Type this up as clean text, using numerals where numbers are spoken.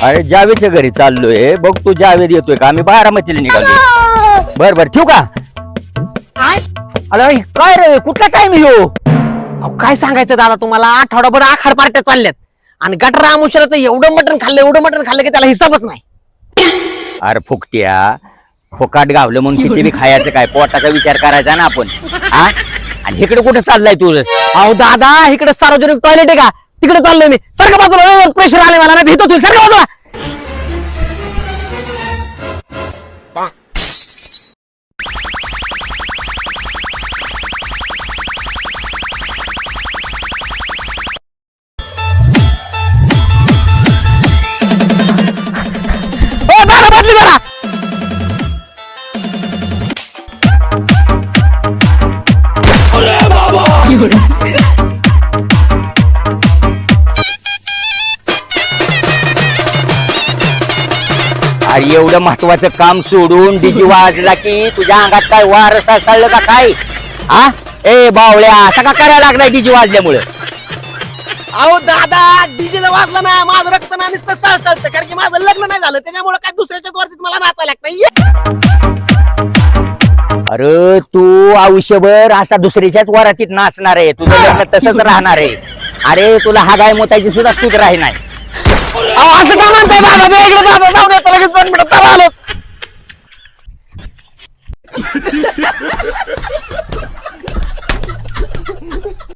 अरे जावेदच्या घरी चाललोय, बघ तू जावेद येतोय का? आम्ही बारामतीला निघालो. बर बर ठेवू का? अरे काय रे, कुठला टाइम येऊ? काय सांगायचं दादा तुम्हाला, आठवडाभर आखाड पार्ट्या चालल्यात आणि गटर आमुशाला तर एवढं मटण खाल्लं की त्याला हिसाबच नाही. अरे फुकट्या, फुकाट गावलं म्हणून किती बी खायचं काय, पोटाचा विचार करायचा ना आपण. हा, आणि इकडे कुठे चाललाय तू? अहो दादा, इकडे सार्वजनिक टॉयलेट आहे का, तिकडे चाललोय मी. सारखं बाजूला, प्रेशर आले मला, नाही भीतो सारखं बाजूला. दादा बदली करा. अरे एवढं महत्वाचं काम सोडून डीजी वाजला की तुझ्या अंगात काय वार सळलं का काय? हा, ए बावळ्या, असा का करायला लागलाय डीजी वाजल्यामुळे? अहो दादा, डीजेला वाजला ना, माझं रक्त ना नुसतं सळसळतं, कारण की माझं लग्न नाही झालं, त्याच्यामुळे काय दुसऱ्याच्या वरतीच मला नाचायला लागतं. अरे तू आयुष्यभर असा दुसऱ्याच्याच वरातीत नाचणार आहे, तुझं लग्न तसंच राहणार आहे. अरे तुला हागाय मोतायची सुद्धा सूट राही नाही. असं का म्हणताय दादा? इकडे दादा जाऊन येतो लगेच 2 मिनिटात आलोच.